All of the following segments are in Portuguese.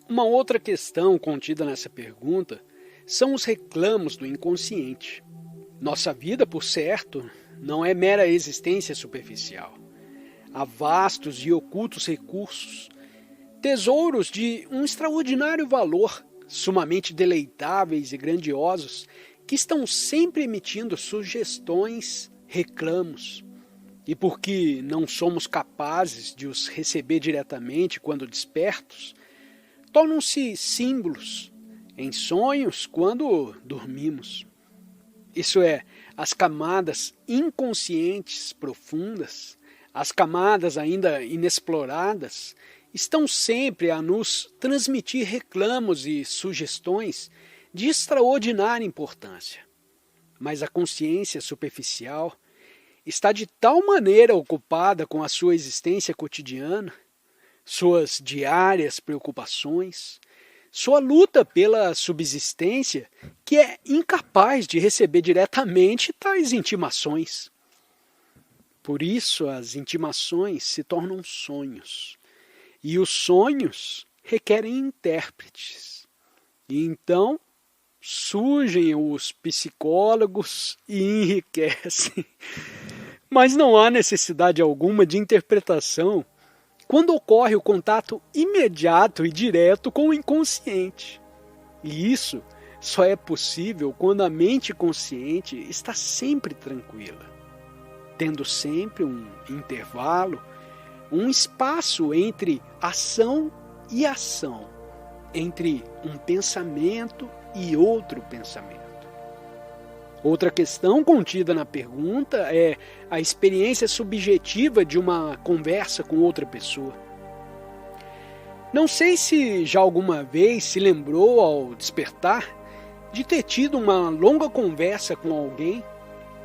Uma outra questão contida nessa pergunta são os reclamos do inconsciente. Nossa vida, por certo, não é mera existência superficial. Há vastos e ocultos recursos, tesouros de um extraordinário valor, sumamente deleitáveis e grandiosos, que estão sempre emitindo sugestões, reclamos. E porque não somos capazes de os receber diretamente quando despertos, tornam-se símbolos em sonhos quando dormimos. Isso é, as camadas inconscientes profundas, as camadas ainda inexploradas, estão sempre a nos transmitir reclamos e sugestões de extraordinária importância. Mas a consciência superficial está de tal maneira ocupada com a sua existência cotidiana, suas diárias preocupações, sua luta pela subsistência, que é incapaz de receber diretamente tais intimações. Por isso as intimações se tornam sonhos, e os sonhos requerem intérpretes. E então surgem os psicólogos e enriquecem. Mas não há necessidade alguma de interpretação quando ocorre o contato imediato e direto com o inconsciente. E isso só é possível quando a mente consciente está sempre tranquila, tendo sempre um intervalo, um espaço entre ação e ação, entre um pensamento e outro pensamento. Outra questão contida na pergunta é a experiência subjetiva de uma conversa com outra pessoa. Não sei se já alguma vez se lembrou ao despertar de ter tido uma longa conversa com alguém,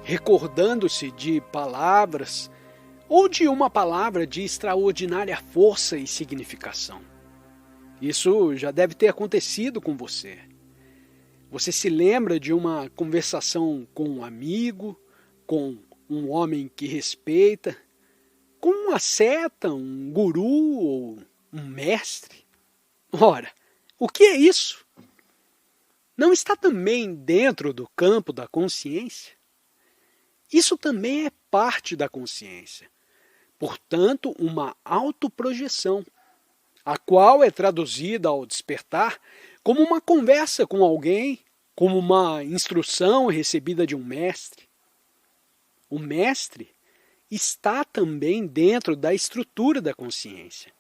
recordando-se de palavras ou de uma palavra de extraordinária força e significação. Isso já deve ter acontecido com você. Você se lembra de uma conversação com um amigo, com um homem que respeita, com um asceta, um guru ou um mestre? Ora, o que é isso? Não está também dentro do campo da consciência? Isso também é parte da consciência, portanto, uma autoprojeção, a qual é traduzida ao despertar como uma conversa com alguém, como uma instrução recebida de um mestre. O mestre está também dentro da estrutura da consciência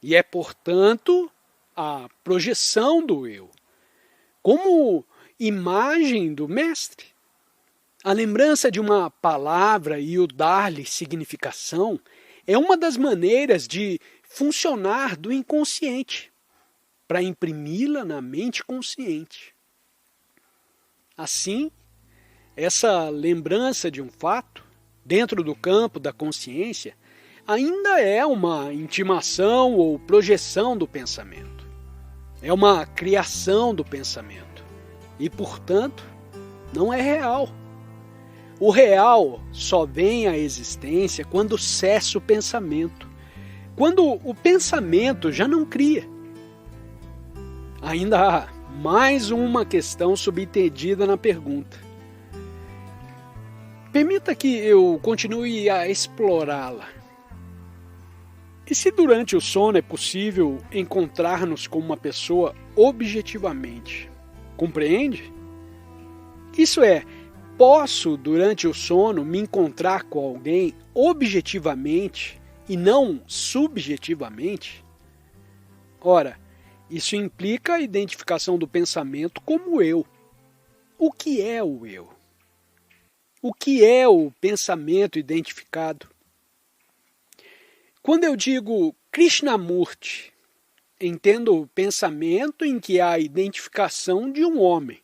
e é, portanto, a projeção do eu, como imagem do mestre. A lembrança de uma palavra e o dar-lhe significação é uma das maneiras de funcionar do inconsciente, para imprimi-la na mente consciente. Assim, essa lembrança de um fato, dentro do campo da consciência, ainda é uma intimação ou projeção do pensamento. É uma criação do pensamento e, portanto, não é real. O real só vem à existência quando cessa o pensamento, quando o pensamento já não cria. Ainda há mais uma questão subentendida na pergunta. Permita que eu continue a explorá-la. E se durante o sono é possível encontrar-nos com uma pessoa objetivamente? Compreende? Isso é, posso durante o sono me encontrar com alguém objetivamente e não subjetivamente? Ora, isso implica a identificação do pensamento como eu. O que é o eu? O que é o pensamento identificado? Quando eu digo Krishnamurti, entendo o pensamento em que há a identificação de um homem.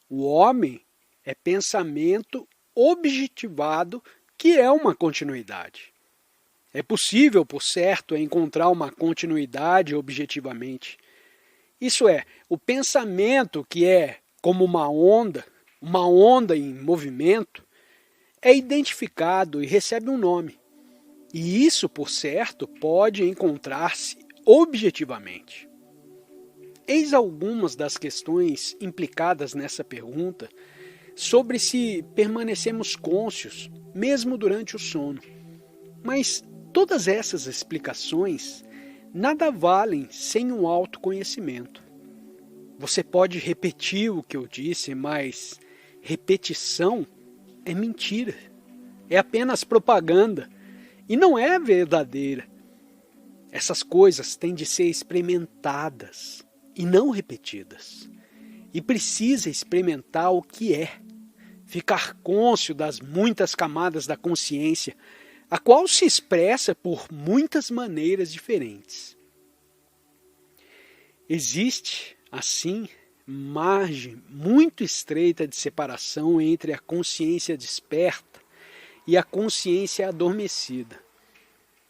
O homem é pensamento objetivado, que é uma continuidade. É possível, por certo, encontrar uma continuidade objetivamente. Isso é, o pensamento que é como uma onda em movimento, é identificado e recebe um nome. E isso, por certo, pode encontrar-se objetivamente. Eis algumas das questões implicadas nessa pergunta sobre se permanecemos cônscios, mesmo durante o sono. Mas todas essas explicações nada valem sem um autoconhecimento. Você pode repetir o que eu disse, mas repetição é mentira. É apenas propaganda e não é verdadeira. Essas coisas têm de ser experimentadas e não repetidas. E precisa experimentar o que é. Ficar cônscio das muitas camadas da consciência, a qual se expressa por muitas maneiras diferentes. Existe, assim, margem muito estreita de separação entre a consciência desperta e a consciência adormecida.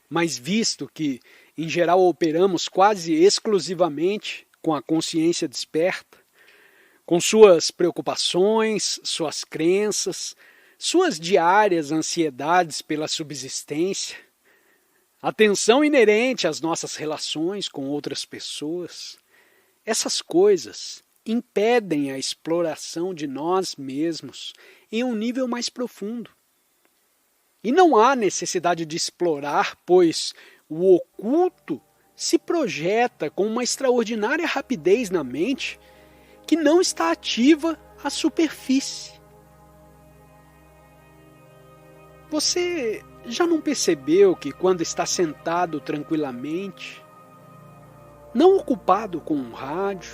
Mas visto que, em geral, operamos quase exclusivamente com a consciência desperta, com suas preocupações, suas crenças, suas diárias ansiedades pela subsistência, a tensão inerente às nossas relações com outras pessoas, essas coisas impedem a exploração de nós mesmos em um nível mais profundo. E não há necessidade de explorar, pois o oculto se projeta com uma extraordinária rapidez na mente que não está ativa à superfície. Você já não percebeu que quando está sentado tranquilamente, não ocupado com um rádio,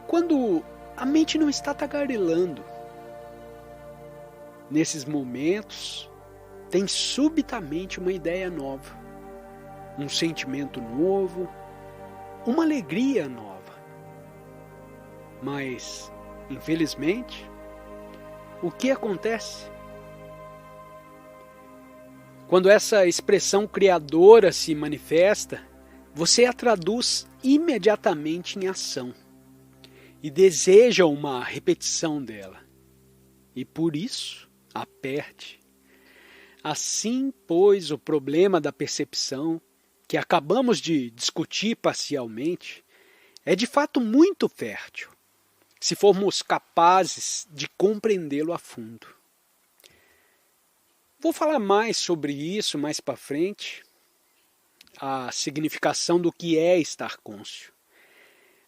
quando a mente não está tagarelando, nesses momentos tem subitamente uma ideia nova, um sentimento novo, uma alegria nova. Mas, infelizmente, o que acontece? Quando essa expressão criadora se manifesta, você a traduz imediatamente em ação e deseja uma repetição dela. E por isso a perde. Assim, pois, o problema da percepção, que acabamos de discutir parcialmente, é de fato muito fértil, se formos capazes de compreendê-lo a fundo. Vou falar mais sobre isso mais para frente, a significação do que é estar cônscio.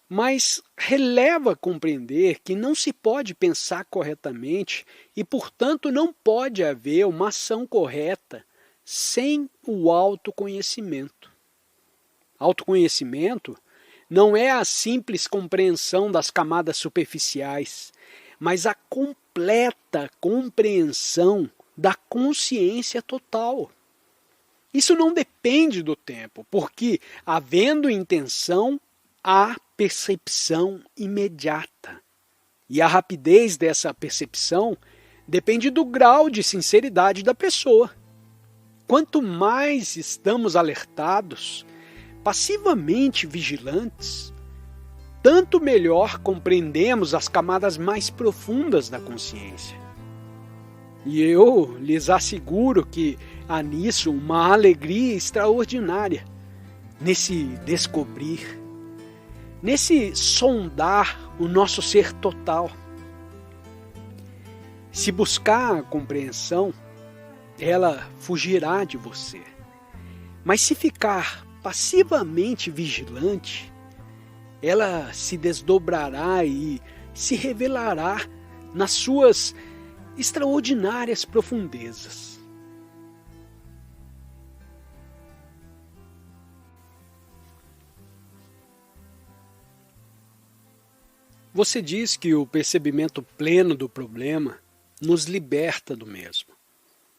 Mas releva compreender que não se pode pensar corretamente e, portanto, não pode haver uma ação correta sem o autoconhecimento. Autoconhecimento não é a simples compreensão das camadas superficiais, mas a completa compreensão da consciência total. Isso não depende do tempo, porque, havendo intenção, há percepção imediata. E a rapidez dessa percepção depende do grau de sinceridade da pessoa. Quanto mais estamos alertados, passivamente vigilantes, tanto melhor compreendemos as camadas mais profundas da consciência. E eu lhes asseguro que há nisso uma alegria extraordinária, nesse descobrir, nesse sondar o nosso ser total. Se buscar a compreensão, ela fugirá de você. Mas se ficar passivamente vigilante, ela se desdobrará e se revelará nas suas extraordinárias profundezas. Você diz que o percebimento pleno do problema nos liberta do mesmo.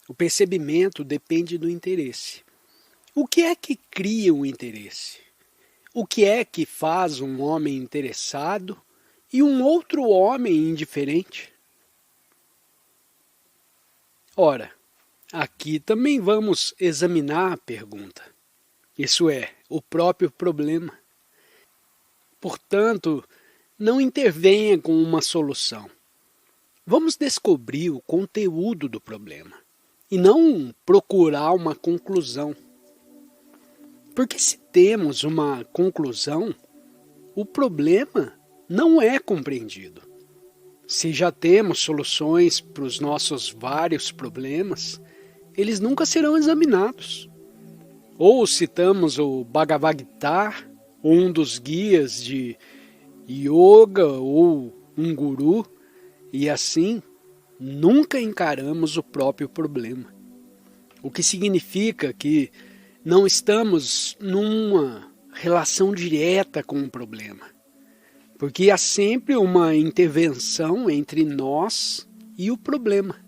O percebimento depende do interesse. O que é que cria o interesse? O que é que faz um homem interessado e um outro homem indiferente? Ora, aqui também vamos examinar a pergunta. Isso é, o próprio problema. Portanto, não intervenha com uma solução. Vamos descobrir o conteúdo do problema e não procurar uma conclusão. Porque se temos uma conclusão, o problema não é compreendido. Se já temos soluções para os nossos vários problemas, eles nunca serão examinados. Ou citamos o Bhagavad Gita, ou um dos guias de yoga, ou um guru, e assim nunca encaramos o próprio problema. O que significa que não estamos numa relação direta com o problema. Porque há sempre uma intervenção entre nós e o problema,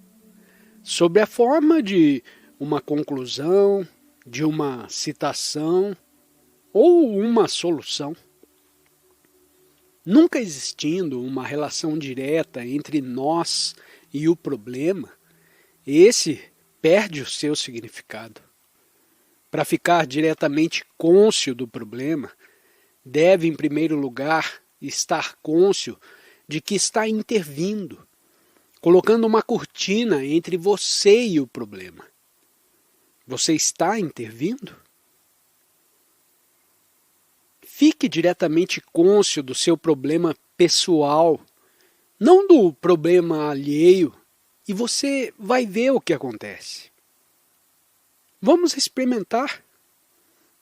sob a forma de uma conclusão, de uma citação ou uma solução. Nunca existindo uma relação direta entre nós e o problema, esse perde o seu significado. Para ficar diretamente cônscio do problema, deve, em primeiro lugar, estar cônscio de que está intervindo, colocando uma cortina entre você e o problema. Você está intervindo? Fique diretamente cônscio do seu problema pessoal, não do problema alheio, e você vai ver o que acontece. Vamos experimentar.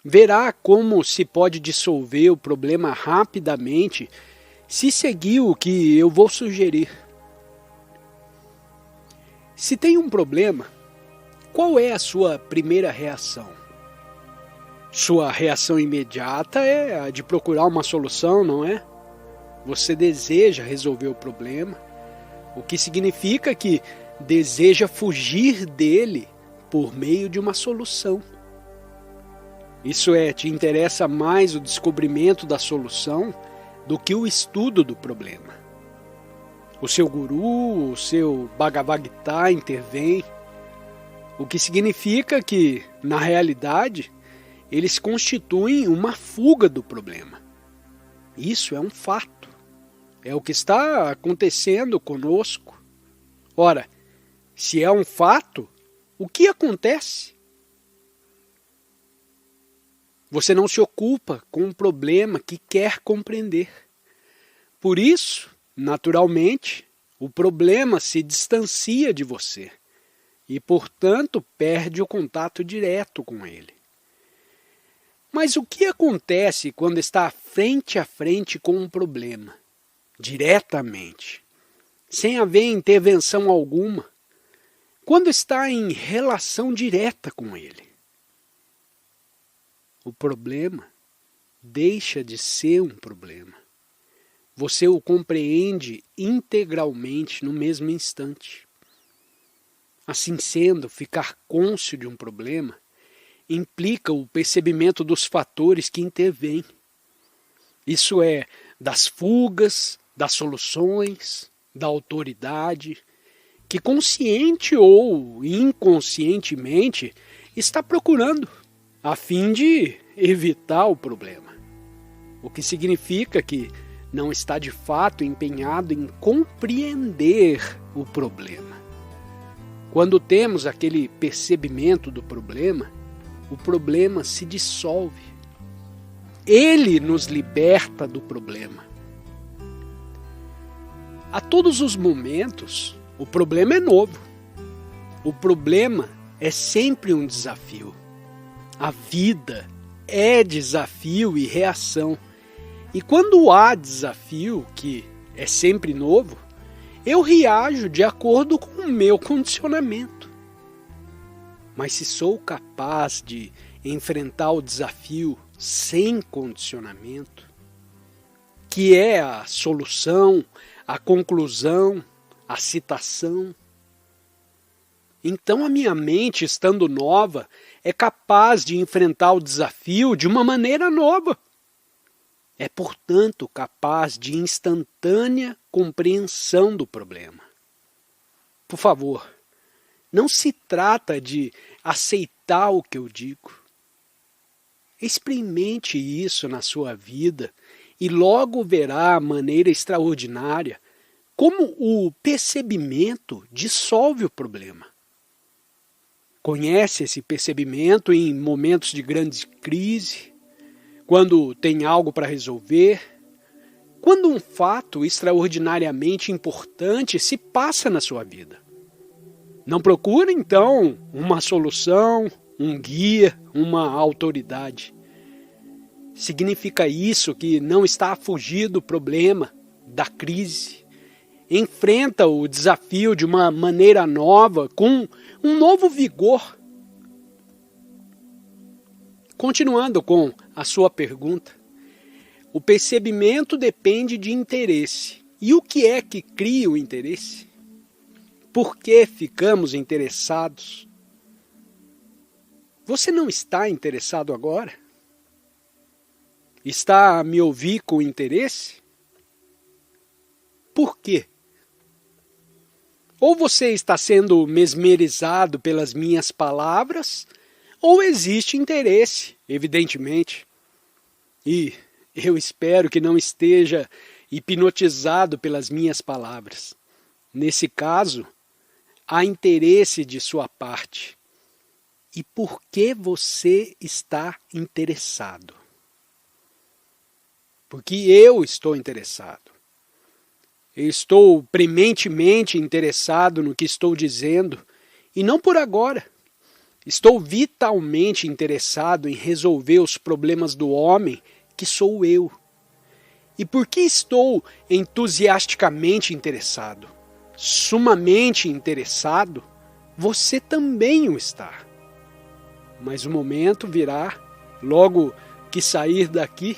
Verá como se pode dissolver o problema rapidamente se seguir o que eu vou sugerir. Se tem um problema, qual é a sua primeira reação? Sua reação imediata é a de procurar uma solução, não é? Você deseja resolver o problema, o que significa que deseja fugir dele por meio de uma solução. Isso é, te interessa mais o descobrimento da solução do que o estudo do problema. O seu guru, o seu Bhagavad Gita intervém, o que significa que, na realidade, eles constituem uma fuga do problema. Isso é um fato. É o que está acontecendo conosco. Ora, se é um fato, o que acontece? Você não se ocupa com um problema que quer compreender. Por isso, naturalmente, o problema se distancia de você e, portanto, perde o contato direto com ele. Mas o que acontece quando está frente a frente com um problema, diretamente, sem haver intervenção alguma, quando está em relação direta com ele? O problema deixa de ser um problema. Você o compreende integralmente no mesmo instante. Assim sendo, ficar cônscio de um problema implica o percebimento dos fatores que intervêm. Isso é, das fugas, das soluções, da autoridade, que consciente ou inconscientemente está procurando, a fim de evitar o problema. O que significa que não está de fato empenhado em compreender o problema. Quando temos aquele percebimento do problema, o problema se dissolve. Ele nos liberta do problema. A todos os momentos, o problema é novo. O problema é sempre um desafio. A vida é desafio e reação. E quando há desafio, que é sempre novo, eu reajo de acordo com o meu condicionamento. Mas se sou capaz de enfrentar o desafio sem condicionamento, que é a solução, a conclusão, a citação, então a minha mente, estando nova, é capaz de enfrentar o desafio de uma maneira nova. É, portanto, capaz de instantânea compreensão do problema. Por favor, não se trata de aceitar o que eu digo. Experimente isso na sua vida e logo verá a maneira extraordinária como o percebimento dissolve o problema. Conhece esse percebimento em momentos de grande crise, quando tem algo para resolver, quando um fato extraordinariamente importante se passa na sua vida. Não procura, então, uma solução, um guia, uma autoridade. Significa isso que não está a fugir do problema, da crise. Enfrenta o desafio de uma maneira nova, com um novo vigor. Continuando com a sua pergunta, o percebimento depende de interesse. E o que é que cria o interesse? Por que ficamos interessados? Você não está interessado agora? Está a me ouvir com interesse? Por quê? Ou você está sendo mesmerizado pelas minhas palavras, ou existe interesse, evidentemente. E eu espero que não esteja hipnotizado pelas minhas palavras. Nesse caso, há interesse de sua parte. E por que você está interessado? Porque eu estou interessado. Eu estou prementemente interessado no que estou dizendo, e não por agora. Estou vitalmente interessado em resolver os problemas do homem, que sou eu. E por que estou entusiasticamente interessado? Sumamente interessado, você também o está. Mas o momento virá, logo que sair daqui,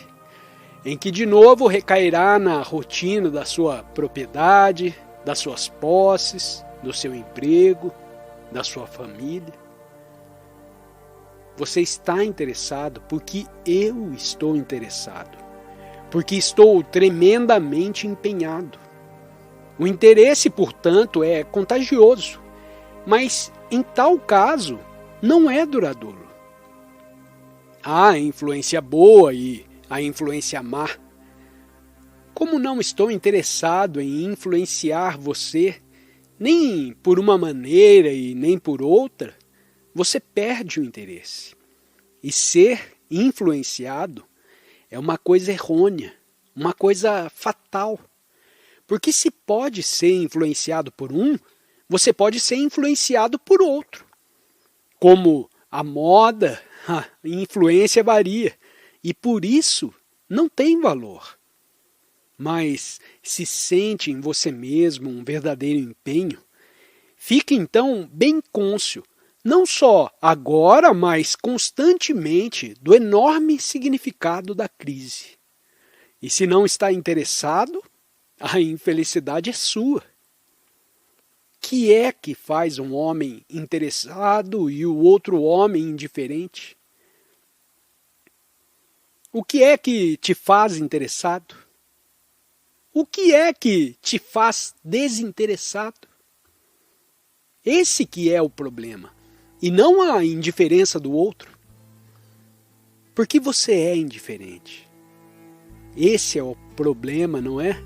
em que de novo recairá na rotina da sua propriedade, das suas posses, do seu emprego, da sua família. Você está interessado porque eu estou interessado, porque estou tremendamente empenhado. O interesse, portanto, é contagioso, mas em tal caso não é duradouro. Há a influência boa e a influência má. Como não estou interessado em influenciar você, nem por uma maneira e nem por outra, você perde o interesse. E ser influenciado é uma coisa errônea, uma coisa fatal. Porque se pode ser influenciado por um, você pode ser influenciado por outro. Como a moda, a influência varia, e por isso não tem valor. Mas se sente em você mesmo um verdadeiro empenho, fique então bem cônscio, não só agora, mas constantemente, do enorme significado da crise. E se não está interessado, a infelicidade é sua. Que é que faz um homem interessado e o outro homem indiferente? O que é que te faz interessado? O que é que te faz desinteressado? Esse que é o problema, e não a indiferença do outro. Porque você é indiferente. Esse é o problema, não é?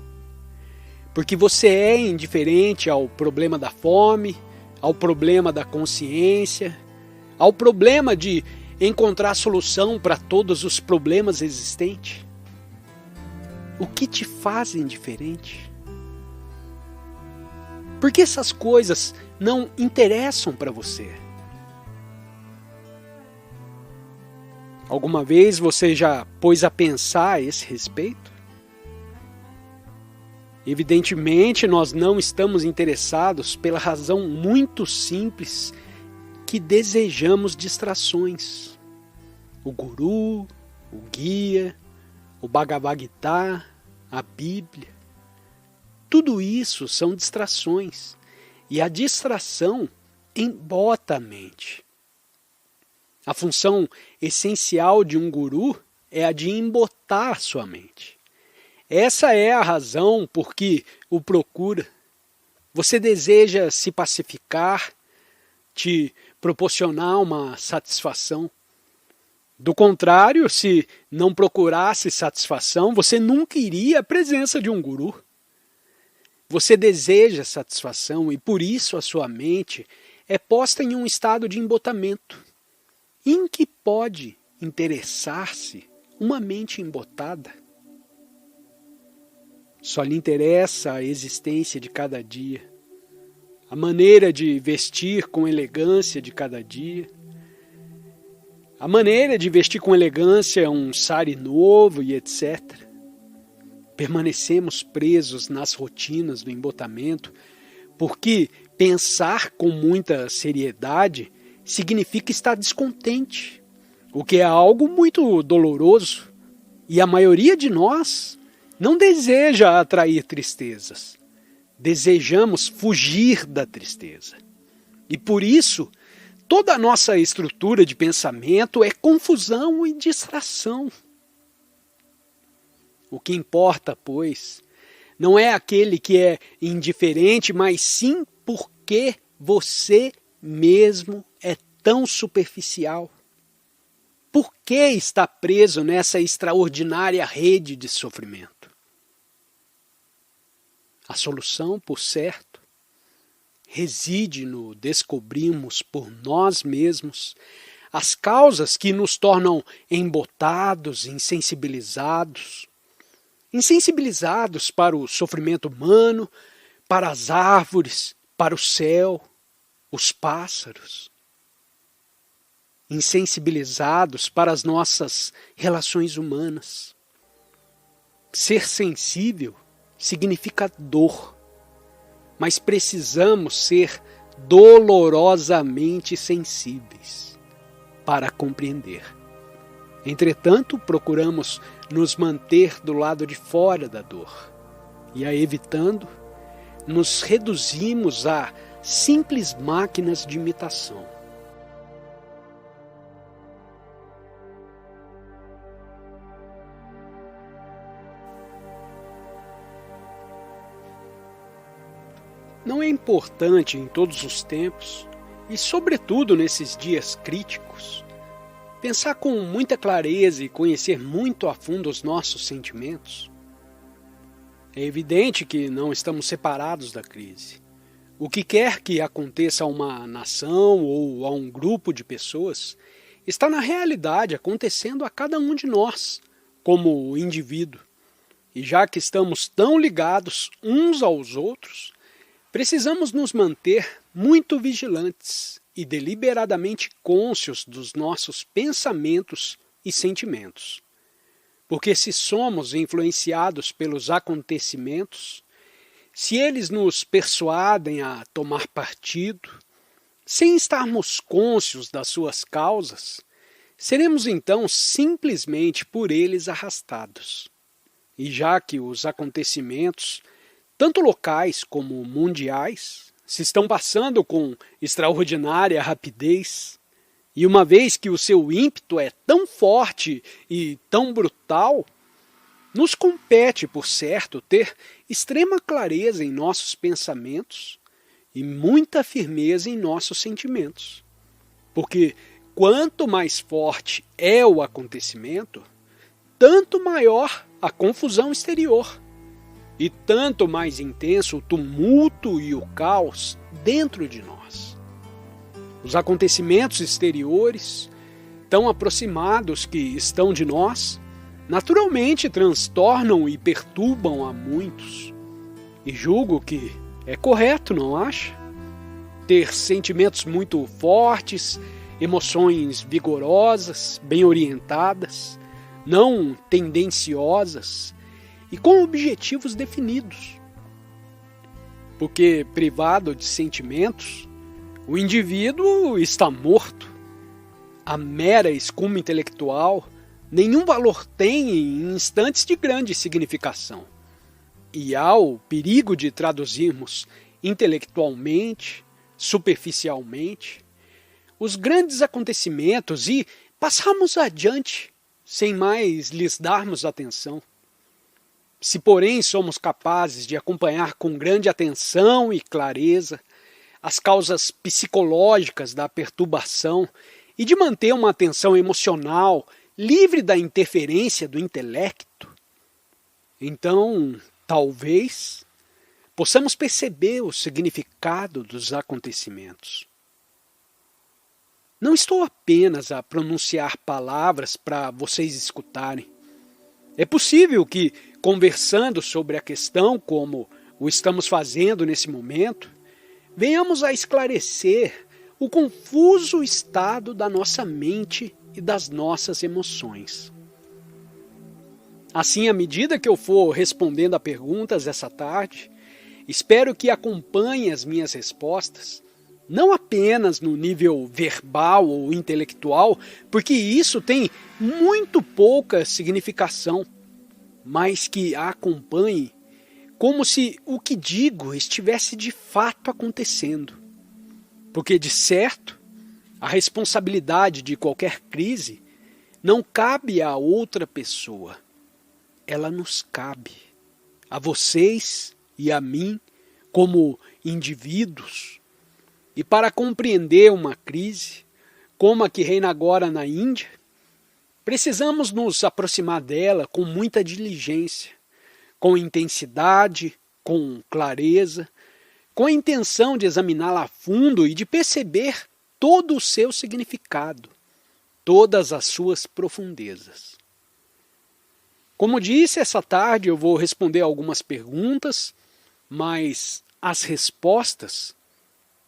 Porque você é indiferente ao problema da fome, ao problema da consciência, ao problema de encontrar solução para todos os problemas existentes. O que te faz indiferente? Porque essas coisas não interessam para você. Alguma vez você já pôs a pensar a esse respeito? Evidentemente, nós não estamos interessados pela razão muito simples que desejamos distrações. O guru, o guia, o Bhagavad Gita, a Bíblia. Tudo isso são distrações. E a distração embota a mente. A função essencial de um guru é a de embotar a sua mente. Essa é a razão por que o procura. Você deseja se pacificar, te proporcionar uma satisfação. Do contrário, se não procurasse satisfação, você nunca iria à presença de um guru. Você deseja satisfação e por isso a sua mente é posta em um estado de embotamento. Em que pode interessar-se uma mente embotada? Só lhe interessa a existência de cada dia, a maneira de vestir com elegância de cada dia. A maneira de vestir com elegância um sari novo e etc. Permanecemos presos nas rotinas do embotamento, porque pensar com muita seriedade significa estar descontente, o que é algo muito doloroso. E a maioria de nós não deseja atrair tristezas. Desejamos fugir da tristeza. E por isso, toda a nossa estrutura de pensamento é confusão e distração. O que importa, pois, não é aquele que é indiferente, mas sim porque você mesmo é tão superficial. Por que está preso nessa extraordinária rede de sofrimento? A solução, por certo, reside no descobrirmos por nós mesmos as causas que nos tornam embotados, insensibilizados para o sofrimento humano, para as árvores, para o céu, os pássaros, insensibilizados para as nossas relações humanas. Ser sensível significa dor, mas precisamos ser dolorosamente sensíveis para compreender. Entretanto, procuramos nos manter do lado de fora da dor, e a evitando, nos reduzimos a simples máquinas de imitação. Não é importante em todos os tempos, e sobretudo nesses dias críticos, pensar com muita clareza e conhecer muito a fundo os nossos sentimentos? É evidente que não estamos separados da crise. O que quer que aconteça a uma nação ou a um grupo de pessoas está na realidade acontecendo a cada um de nós, como indivíduo. E já que estamos tão ligados uns aos outros, precisamos nos manter muito vigilantes e deliberadamente cônscios dos nossos pensamentos e sentimentos. Porque se somos influenciados pelos acontecimentos, se eles nos persuadem a tomar partido, sem estarmos cônscios das suas causas, seremos então simplesmente por eles arrastados. E já que os acontecimentos, tanto locais como mundiais, se estão passando com extraordinária rapidez, e uma vez que o seu ímpeto é tão forte e tão brutal, nos compete, por certo, ter extrema clareza em nossos pensamentos e muita firmeza em nossos sentimentos. Porque quanto mais forte é o acontecimento, tanto maior a confusão exterior. E tanto mais intenso o tumulto e o caos dentro de nós. Os acontecimentos exteriores, tão aproximados que estão de nós, naturalmente transtornam e perturbam a muitos. E julgo que é correto, não acha? Ter sentimentos muito fortes, emoções vigorosas, bem orientadas, não tendenciosas, e com objetivos definidos. Porque, privado de sentimentos, o indivíduo está morto. A mera escuma intelectual nenhum valor tem em instantes de grande significação. E há o perigo de traduzirmos intelectualmente, superficialmente, os grandes acontecimentos e passarmos adiante, sem mais lhes darmos atenção. Se, porém, somos capazes de acompanhar com grande atenção e clareza as causas psicológicas da perturbação e de manter uma atenção emocional livre da interferência do intelecto, então, talvez, possamos perceber o significado dos acontecimentos. Não estou apenas a pronunciar palavras para vocês escutarem. É possível que, conversando sobre a questão como o estamos fazendo nesse momento, venhamos a esclarecer o confuso estado da nossa mente e das nossas emoções. Assim, à medida que eu for respondendo a perguntas essa tarde, espero que acompanhe as minhas respostas, não apenas no nível verbal ou intelectual, porque isso tem muito pouca significação, mas que a acompanhe como se o que digo estivesse de fato acontecendo. Porque, de certo, a responsabilidade de qualquer crise não cabe a outra pessoa. Ela nos cabe, a vocês e a mim, como indivíduos. E para compreender uma crise, como a que reina agora na Índia, precisamos nos aproximar dela com muita diligência, com intensidade, com clareza, com a intenção de examiná-la a fundo e de perceber todo o seu significado, todas as suas profundezas. Como disse, essa tarde eu vou responder algumas perguntas, mas as respostas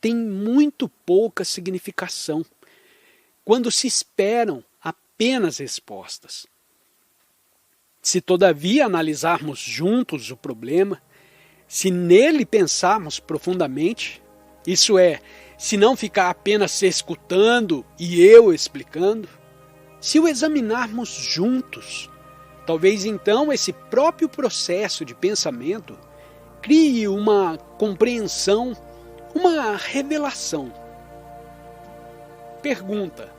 têm muito pouca significação quando se esperam apenas respostas. Se todavia analisarmos juntos o problema, se nele pensarmos profundamente, isso é, se não ficar apenas se escutando e eu explicando, se o examinarmos juntos, talvez então esse próprio processo de pensamento crie uma compreensão, uma revelação. Pergunta: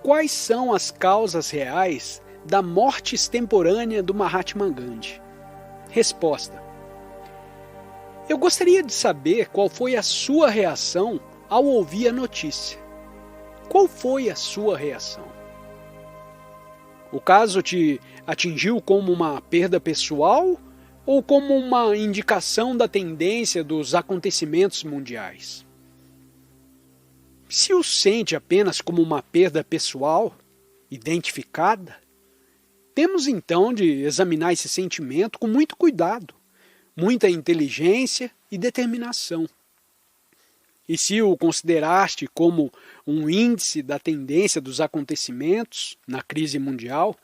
quais são as causas reais da morte extemporânea do Mahatma Gandhi? Resposta: eu gostaria de saber qual foi a sua reação ao ouvir a notícia. Qual foi a sua reação? O caso te atingiu como uma perda pessoal ou como uma indicação da tendência dos acontecimentos mundiais? Se o sente apenas como uma perda pessoal, identificada, temos então de examinar esse sentimento com muito cuidado, muita inteligência e determinação. E se o consideraste como um índice da tendência dos acontecimentos na crise mundial,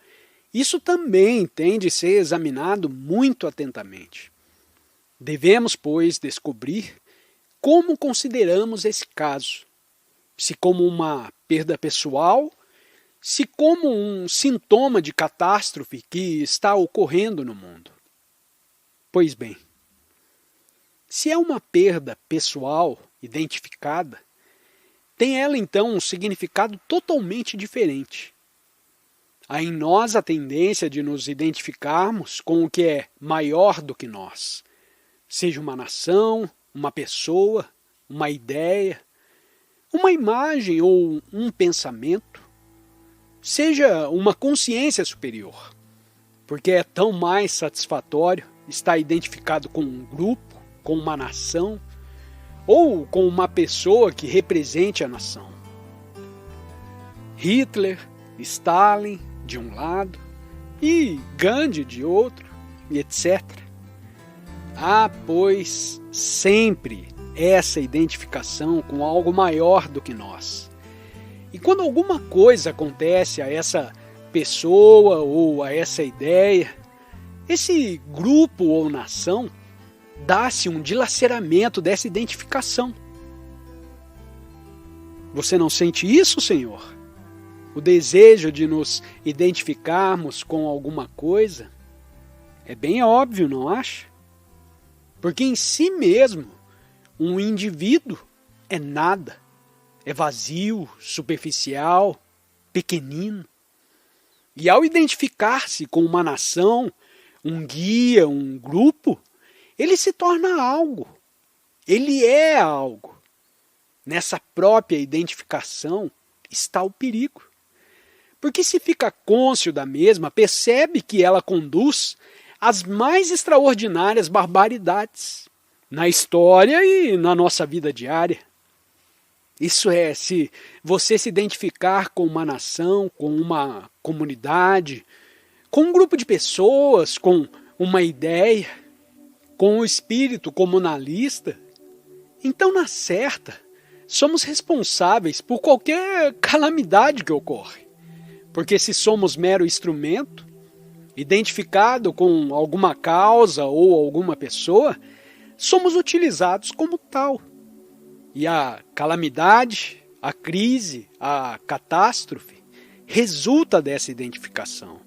isso também tem de ser examinado muito atentamente. Devemos, pois, descobrir como consideramos esse caso, se como uma perda pessoal, se como um sintoma de catástrofe que está ocorrendo no mundo. Pois bem, se é uma perda pessoal identificada, tem ela então um significado totalmente diferente. Há em nós a tendência de nos identificarmos com o que é maior do que nós, seja uma nação, uma pessoa, uma ideia, uma imagem ou um pensamento, seja uma consciência superior, porque é tão mais satisfatório estar identificado com um grupo, com uma nação, ou com uma pessoa que represente a nação. Hitler, Stalin de um lado e Gandhi de outro, e etc. Há, pois, sempre essa identificação com algo maior do que nós. E quando alguma coisa acontece a essa pessoa ou a essa ideia, esse grupo ou nação dá-se um dilaceramento dessa identificação. Você não sente isso, Senhor? O desejo de nos identificarmos com alguma coisa é bem óbvio, não acha? Porque em si mesmo, um indivíduo é nada, é vazio, superficial, pequenino. E ao identificar-se com uma nação, um guia, um grupo, ele se torna algo, ele é algo. Nessa própria identificação está o perigo. Porque se fica cônscio da mesma, percebe que ela conduz às mais extraordinárias barbaridades na história e na nossa vida diária. Isso é, se você se identificar com uma nação, com uma comunidade, com um grupo de pessoas, com uma ideia, com o espírito comunalista, então, na certa, somos responsáveis por qualquer calamidade que ocorre. Porque se somos mero instrumento, identificado com alguma causa ou alguma pessoa, somos utilizados como tal. E a calamidade, a crise, a catástrofe resulta dessa identificação.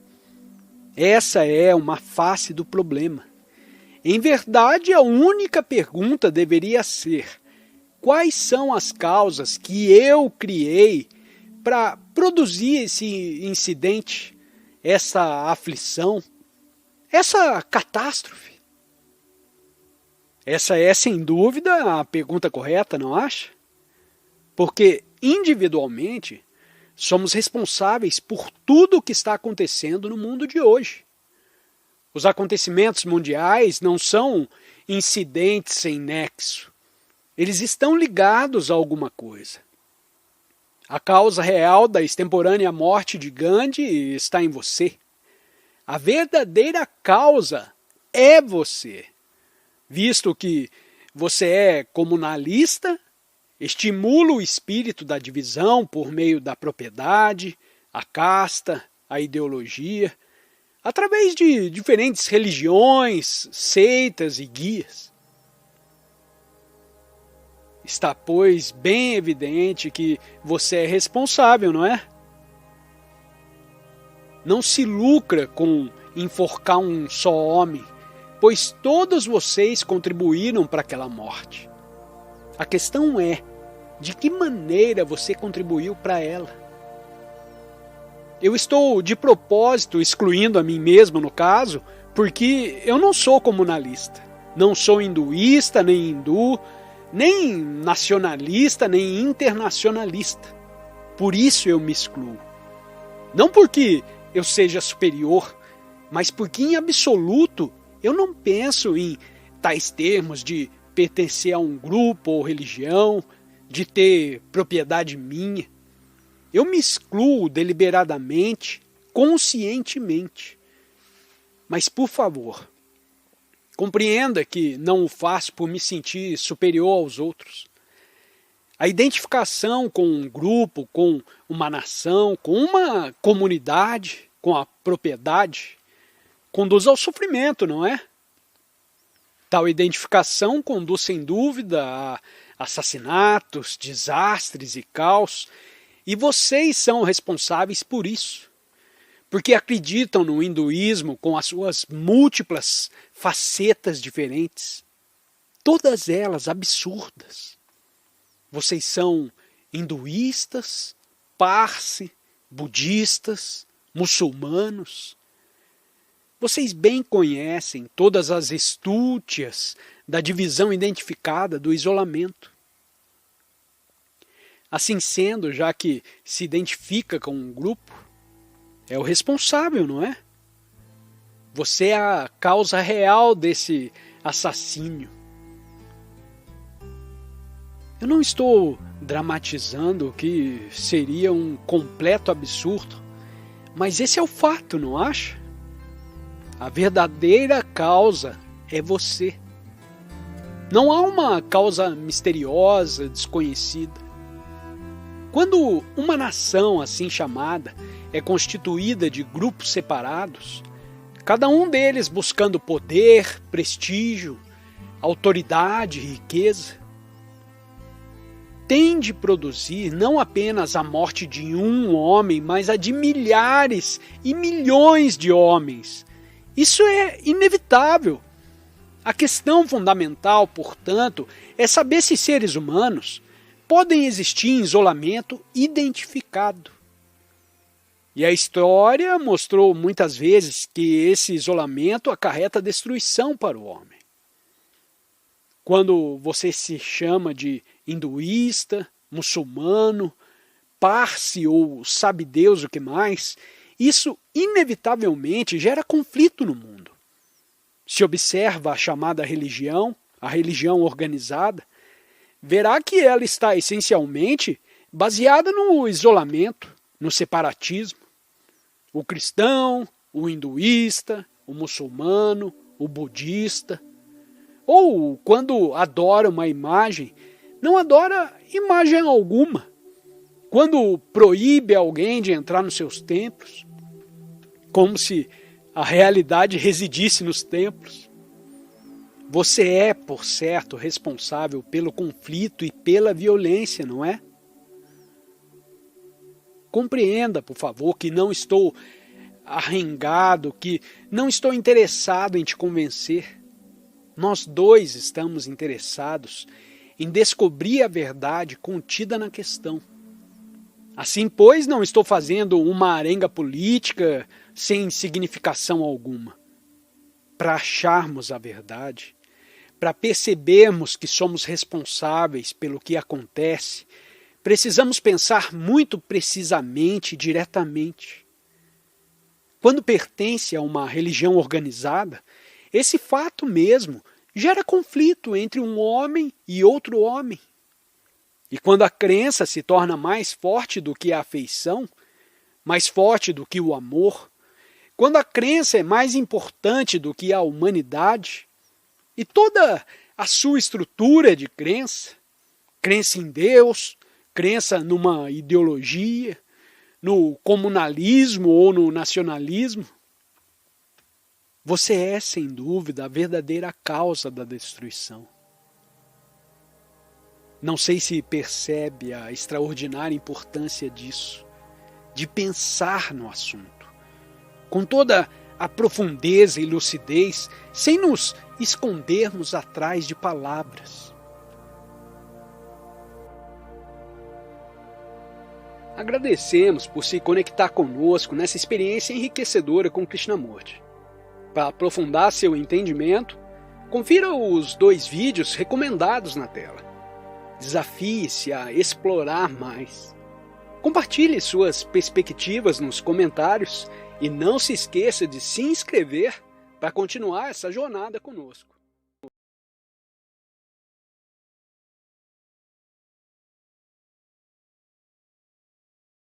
Essa é uma face do problema. Em verdade, a única pergunta deveria ser: quais são as causas que eu criei para produzir esse incidente, essa aflição, essa catástrofe? Essa é, sem dúvida, a pergunta correta, não acha? Porque, individualmente, somos responsáveis por tudo o que está acontecendo no mundo de hoje. Os acontecimentos mundiais não são incidentes sem nexo. Eles estão ligados a alguma coisa. A causa real da extemporânea morte de Gandhi está em você. A verdadeira causa é você. Visto que você é comunalista, estimula o espírito da divisão por meio da propriedade, a casta, a ideologia, através de diferentes religiões, seitas e guias. Está, pois, bem evidente que você é responsável, não é? Não se lucra com enforcar um só homem, pois todos vocês contribuíram para aquela morte. A questão é, de que maneira você contribuiu para ela? Eu estou, de propósito, excluindo a mim mesmo, no caso, porque eu não sou comunalista. Não sou hinduísta, nem hindu, nem nacionalista, nem internacionalista. Por isso eu me excluo. Não porque eu seja superior, mas porque, em absoluto, eu não penso em tais termos de pertencer a um grupo ou religião, de ter propriedade minha. Eu me excluo deliberadamente, conscientemente. Mas, por favor, compreenda que não o faço por me sentir superior aos outros. A identificação com um grupo, com uma nação, com uma comunidade, com a propriedade, conduz ao sofrimento, não é? Tal identificação conduz, sem dúvida, a assassinatos, desastres e caos. E vocês são responsáveis por isso, porque acreditam no hinduísmo com as suas múltiplas facetas diferentes, todas elas absurdas. Vocês são hinduístas, parsi, budistas, muçulmanos. Vocês bem conhecem todas as astúcias da divisão identificada do isolamento. Assim sendo, já que se identifica com um grupo, é o responsável, não é? Você é a causa real desse assassínio. Eu não estou dramatizando o que seria um completo absurdo, mas esse é o fato, não acha? A verdadeira causa é você. Não há uma causa misteriosa, desconhecida. Quando uma nação assim chamada é constituída de grupos separados, cada um deles buscando poder, prestígio, autoridade e riqueza, tem de produzir não apenas a morte de um homem, mas a de milhares e milhões de homens. Isso é inevitável. A questão fundamental, portanto, é saber se seres humanos podem existir em isolamento identificado. E a história mostrou muitas vezes que esse isolamento acarreta destruição para o homem. Quando você se chama de hinduísta, muçulmano, parsi ou sabe Deus o que mais, isso inevitavelmente gera conflito no mundo. Se observa a chamada religião, a religião organizada, verá que ela está essencialmente baseada no isolamento, no separatismo. O cristão, o hinduísta, o muçulmano, o budista, ou quando adora uma imagem, não adora imagem alguma. Quando proíbe alguém de entrar nos seus templos, como se a realidade residisse nos templos. Você é, por certo, responsável pelo conflito e pela violência, não é? Compreenda, por favor, que não estou arrengado, que não estou interessado em te convencer. Nós dois estamos interessados em descobrir a verdade contida na questão. Assim, pois, não estou fazendo uma arenga política sem significação alguma. Para acharmos a verdade, para percebermos que somos responsáveis pelo que acontece, precisamos pensar muito precisamente e diretamente. Quando pertence a uma religião organizada, esse fato mesmo gera conflito entre um homem e outro homem. E quando a crença se torna mais forte do que a afeição, mais forte do que o amor, quando a crença é mais importante do que a humanidade, e toda a sua estrutura de crença, crença em Deus, crença numa ideologia, no comunalismo ou no nacionalismo, você é, sem dúvida, a verdadeira causa da destruição. Não sei se percebe a extraordinária importância disso, de pensar no assunto, com toda a profundeza e lucidez, sem nos escondermos atrás de palavras. Agradecemos por se conectar conosco nessa experiência enriquecedora com Krishnamurti. Para aprofundar seu entendimento, confira os 2 vídeos recomendados na tela. Desafie-se a explorar mais. Compartilhe suas perspectivas nos comentários e não se esqueça de se inscrever para continuar essa jornada conosco.